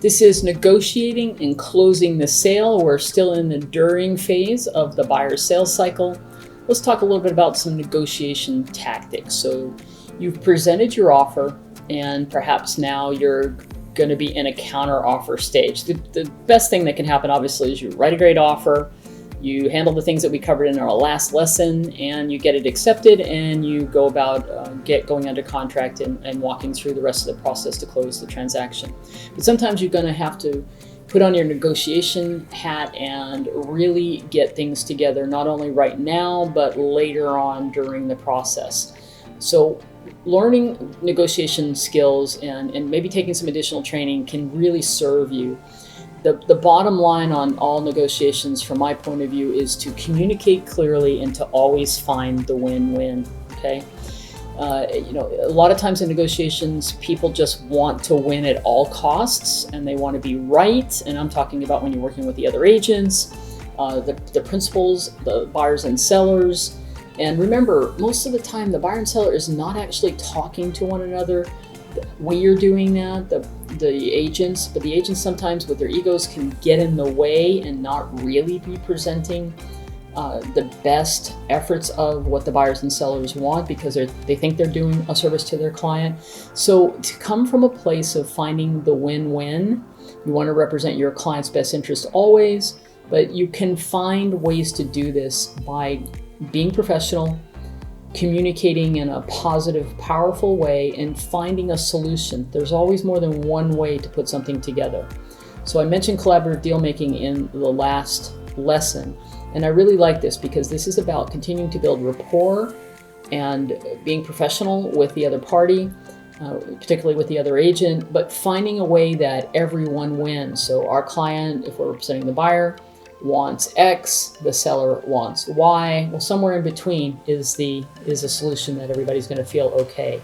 This is negotiating and closing the sale. We're still in the during phase of the buyer's sales cycle. Let's talk a little bit about some negotiation tactics. So you've presented your offer, and perhaps now you're going to be in a counter offer stage. The best thing that can happen, obviously, is you write a great offer, you handle the things that we covered in our last lesson, and you get it accepted, and you go about going under contract and walking through the rest of the process to close the transaction. But sometimes you're going to have to put on your negotiation hat and really get things together, not only right now, but later on during the process. So learning negotiation skills and maybe taking some additional training can really serve you. The bottom line on all negotiations, from my point of view, is to communicate clearly and to always find the win-win, okay? A lot of times in negotiations, people just want to win at all costs, and they want to be right. And I'm talking about when you're working with the other agents, the principals, the buyers and sellers. And remember, most of the time, the buyer and seller is not actually talking to one another. We're doing that, the agents, but the agents sometimes with their egos can get in the way and not really be presenting the best efforts of what the buyers and sellers want, because they think they're doing a service to their client. So to come from a place of finding the win-win, you want to represent your client's best interest always, but you can find ways to do this by being professional, communicating in a positive, powerful way, and finding a solution. There's always more than one way to put something together. So I mentioned collaborative deal making in the last lesson, and I really like this because this is about continuing to build rapport and being professional with the other party, particularly with the other agent, but finding a way that everyone wins. So our client, if we're representing the buyer, wants X, the seller wants Y. Well, somewhere in between is a solution that everybody's going to feel okay.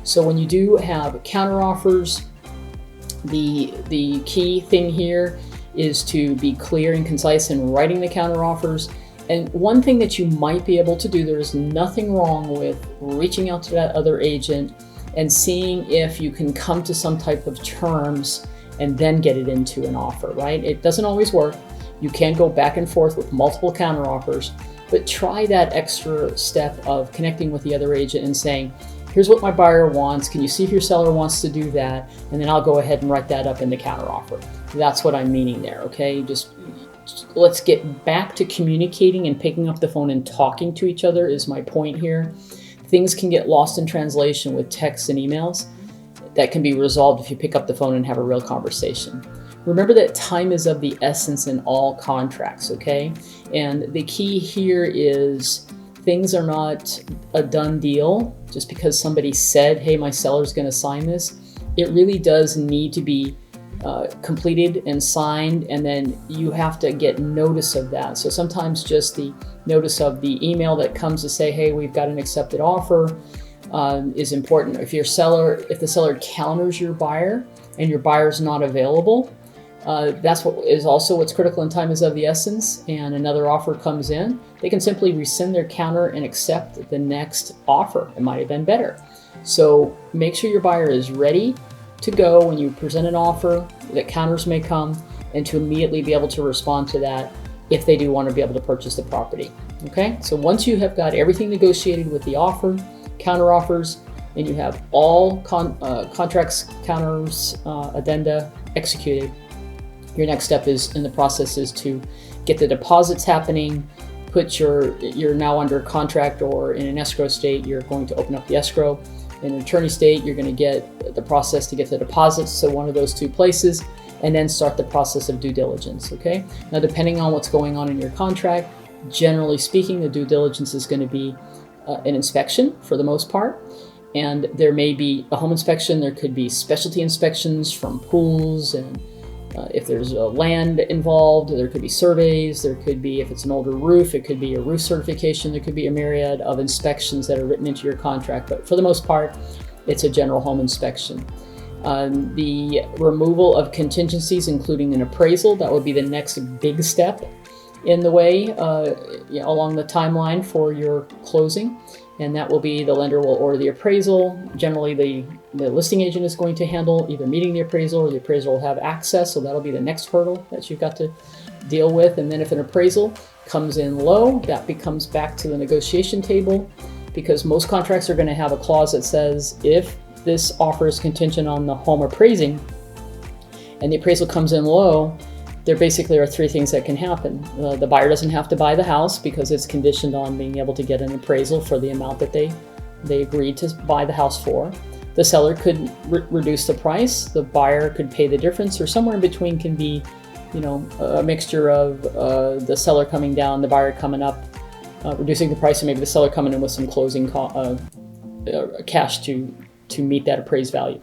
So when you do have counter offers, the key thing here is to be clear and concise in writing the counter offers. And one thing that you might be able to do, there is nothing wrong with reaching out to that other agent and seeing if you can come to some type of terms and then get it into an offer, right? It doesn't always work. You can go back and forth with multiple counter offers, but try that extra step of connecting with the other agent and saying, here's what my buyer wants. Can you see if your seller wants to do that? And then I'll go ahead and write that up in the counter offer. That's what I'm meaning there, okay? Just let's get back to communicating and picking up the phone and talking to each other is my point here. Things can get lost in translation with texts and emails. That can be resolved if you pick up the phone and have a real conversation. Remember that time is of the essence in all contracts, okay? And the key here is things are not a done deal just because somebody said, hey, my seller's going to sign this. It really does need to be completed and signed, and then you have to get notice of that. So sometimes just the notice of the email that comes to say, hey, we've got an accepted offer is important. If the seller counters your buyer and your buyer's not available, that's what's critical in time is of the essence, and another offer comes in, they can simply rescind their counter and accept the next offer. It might have been better. So make sure your buyer is ready to go when you present an offer, that counters may come, and to immediately be able to respond to that if they do want to be able to purchase the property. Okay, so once you have got everything negotiated with the offer, counter offers, and you have all contracts, counters, addenda executed, your next step in the process is to get the deposits happening. You're now under contract or in an escrow state, you're going to open up the escrow. In an attorney state, you're going to get the process to get the deposits, so one of those two places, and then start the process of due diligence, okay? Now, depending on what's going on in your contract, generally speaking, the due diligence is going to be an inspection for the most part. And there may be a home inspection, there could be specialty inspections from pools, and if there's a land involved, there could be surveys, there could be, if it's an older roof, it could be a roof certification, there could be a myriad of inspections that are written into your contract, but for the most part, it's a general home inspection. The removal of contingencies, including an appraisal, that would be the next big step in the way along the timeline for your closing. And that will be the lender will order the appraisal. Generally, the the listing agent is going to handle, either meeting the appraisal or the appraiser will have access. So that'll be the next hurdle that you've got to deal with. And then if an appraisal comes in low, that becomes back to the negotiation table, because most contracts are going to have a clause that says if this offer is contingent on the home appraising and the appraisal comes in low, there basically are three things that can happen. The buyer doesn't have to buy the house because it's conditioned on being able to get an appraisal for the amount that they agreed to buy the house for. The seller could reduce the price, the buyer could pay the difference, or somewhere in between can be, a mixture of the seller coming down, the buyer coming up, reducing the price, and maybe the seller coming in with some closing cash to meet that appraised value.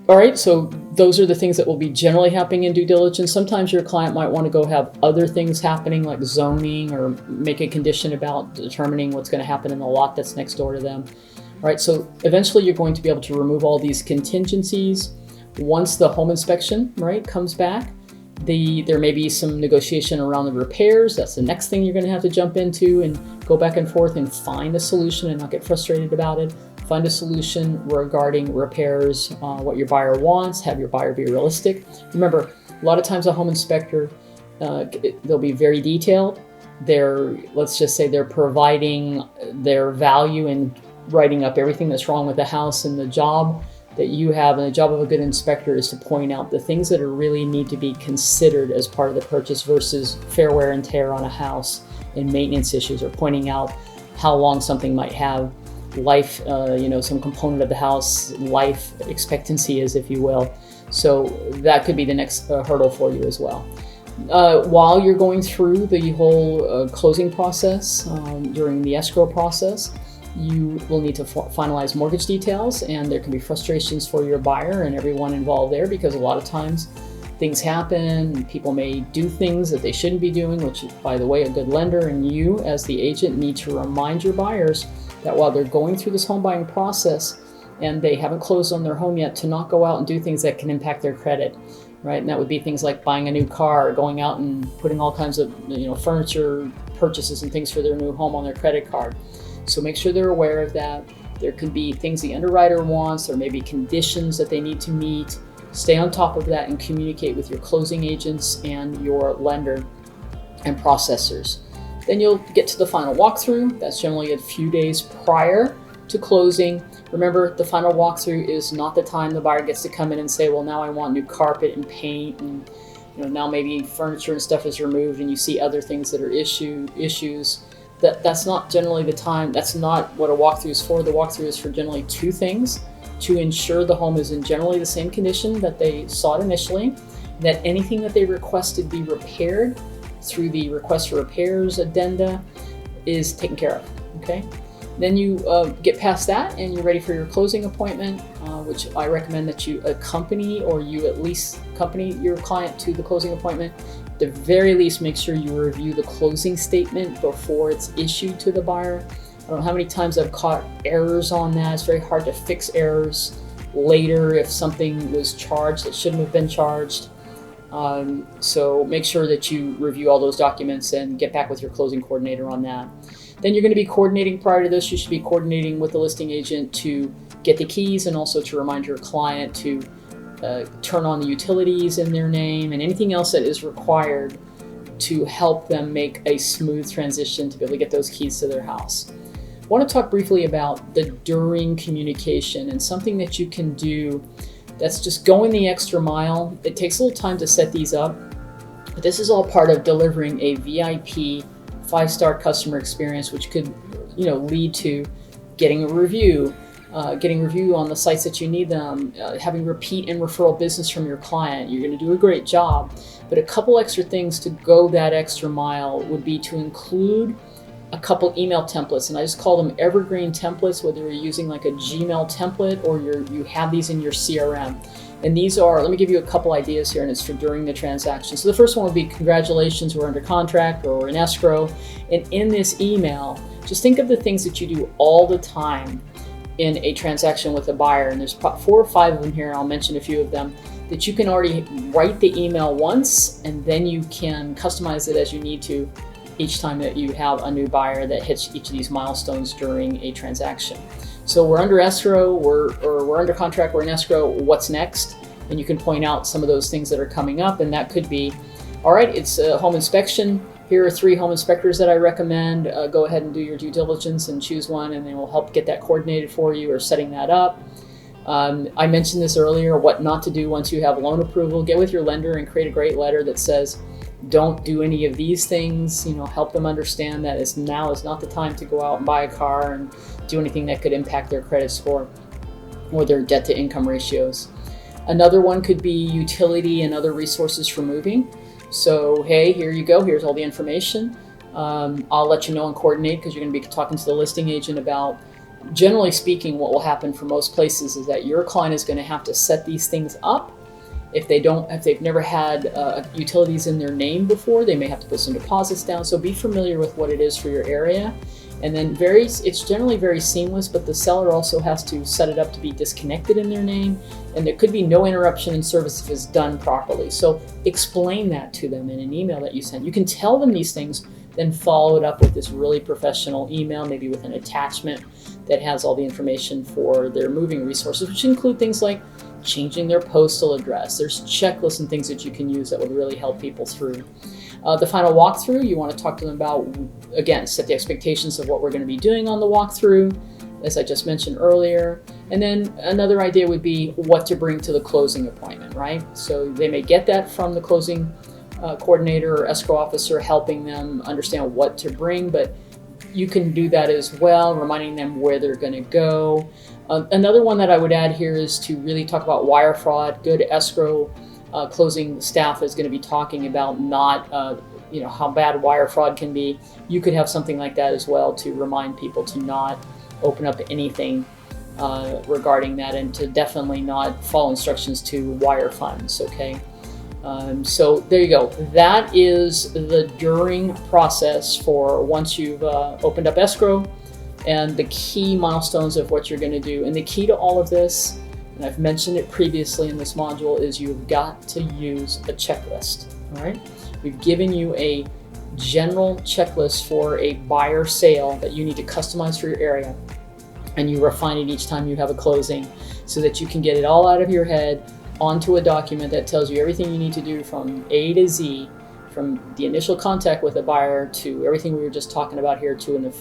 All right, so those are the things that will be generally happening in due diligence. Sometimes your client might want to go have other things happening like zoning, or make a condition about determining what's going to happen in the lot that's next door to them. All right, so eventually you're going to be able to remove all these contingencies. Once the home inspection, comes back, there may be some negotiation around the repairs. That's the next thing you're going to have to jump into and go back and forth and find a solution and not get frustrated about it. Find a solution regarding repairs, what your buyer wants, have your buyer be realistic. Remember, a lot of times a home inspector, they'll be very detailed. Let's just say they're providing their value in writing up everything that's wrong with the house, and the job that you have and the job of a good inspector is to point out the things that really need to be considered as part of the purchase versus fair wear and tear on a house and maintenance issues, or pointing out how long something might have life, some component of the house life expectancy is, if you will. So that could be the next hurdle for you as well. While you're going through the whole closing process, during the escrow process, you will need to finalize mortgage details, and there can be frustrations for your buyer and everyone involved there, because a lot of times things happen. People may do things that they shouldn't be doing, which, by the way, a good lender and you as the agent need to remind your buyers that while they're going through this home buying process and they haven't closed on their home yet, to not go out and do things that can impact their credit, right? And that would be things like buying a new car, going out and putting all kinds of furniture purchases and things for their new home on their credit card. So make sure they're aware of that. There could be things the underwriter wants, or maybe conditions that they need to meet. Stay on top of that and communicate with your closing agents and your lender and processors. Then you'll get to the final walkthrough. That's generally a few days prior to closing. Remember, the final walkthrough is not the time the buyer gets to come in and say, well, now I want new carpet and paint, and now maybe furniture and stuff is removed and you see other things that are issues. That's not generally the time. That's not what a walkthrough is for. The walkthrough is for generally two things: to ensure the home is in generally the same condition that they sought initially, that anything that they requested be repaired through the request for repairs addenda is taken care of. Okay. Then you get past that and you're ready for your closing appointment, which I recommend that you accompany, or you at least accompany your client to the closing appointment. At the very least, make sure you review the closing statement before it's issued to the buyer. I don't know how many times I've caught errors on that. It's very hard to fix errors later if something was charged that shouldn't have been charged. So make sure that you review all those documents and get back with your closing coordinator on that. Then you're going to be coordinating prior to this. You should be coordinating with the listing agent to get the keys, and also to remind your client to turn on the utilities in their name and anything else that is required to help them make a smooth transition to be able to get those keys to their house. I want to talk briefly about the during communication, and something that you can do that's just going the extra mile. It takes a little time to set these up, but this is all part of delivering a VIP 5-star customer experience, which could lead to getting a review on the sites that you need them, having repeat and referral business from your client. You're going to do a great job. But a couple extra things to go that extra mile would be to include a couple email templates, and I just call them evergreen templates, whether you're using like a Gmail template or you have these in your CRM. And these are, let me give you a couple ideas here, and it's for during the transaction. So the first one would be, congratulations, we're under contract or we're in escrow. And in this email, just think of the things that you do all the time in a transaction with a buyer. And there's 4 or 5 of them here, and I'll mention a few of them, that you can already write the email once, and then you can customize it as you need to each time that you have a new buyer that hits each of these milestones during a transaction. So we're under escrow, we're under contract, we're in escrow, what's next? And you can point out some of those things that are coming up, and that could be, all right, it's a home inspection. Here are 3 home inspectors that I recommend. Go ahead and do your due diligence and choose one, and then we'll help get that coordinated for you or setting that up. I mentioned this earlier, what not to do once you have loan approval. Get with your lender and create a great letter that says, don't do any of these things. Help them understand that now is not the time to go out and buy a car and do anything that could impact their credit score or their debt to income ratios. Another one could be utility and other resources for moving. So, hey, here you go. Here's all the information. I'll let you know and coordinate, because you're going to be talking to the listing agent about, generally speaking, what will happen for most places is that your client is going to have to set these things up. If they've never had utilities in their name before, they may have to put some deposits down. So be familiar with what it is for your area. And then it's generally very seamless, but the seller also has to set it up to be disconnected in their name, and there could be no interruption in service if it's done properly. So explain that to them in an email that you send. You can tell them these things, then follow it up with this really professional email, maybe with an attachment that has all the information for their moving resources, which include things like changing their postal address. There's checklists and things that you can use that would really help people through. The final walkthrough, you want to talk to them about, again, set the expectations of what we're going to be doing on the walkthrough, as I just mentioned earlier. And then another idea would be what to bring to the closing appointment, right? So they may get that from the closing coordinator or escrow officer, helping them understand what to bring, but you can do that as well, reminding them where they're going to go. Another one that I would add here is to really talk about wire fraud. Good escrow closing staff is going to be talking about how bad wire fraud can be. You could have something like that as well to remind people to not open up anything regarding that, and to definitely not follow instructions to wire funds, okay? So there you go. That is the during process for once you've opened up escrow, and the key milestones of what you're going to do. And the key to all of this, and I've mentioned it previously in this module, is you've got to use a checklist. All right, we've given you a general checklist for a buyer sale that you need to customize for your area, and you refine it each time you have a closing, so that you can get it all out of your head onto a document that tells you everything you need to do from A to Z, from the initial contact with a buyer to everything we were just talking about here to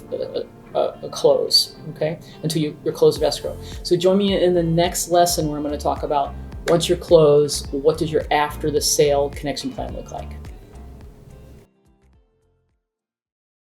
a close, okay, until your close of escrow. So join me in the next lesson where I'm going to talk about, once you're closed, what does your after the sale connection plan look like?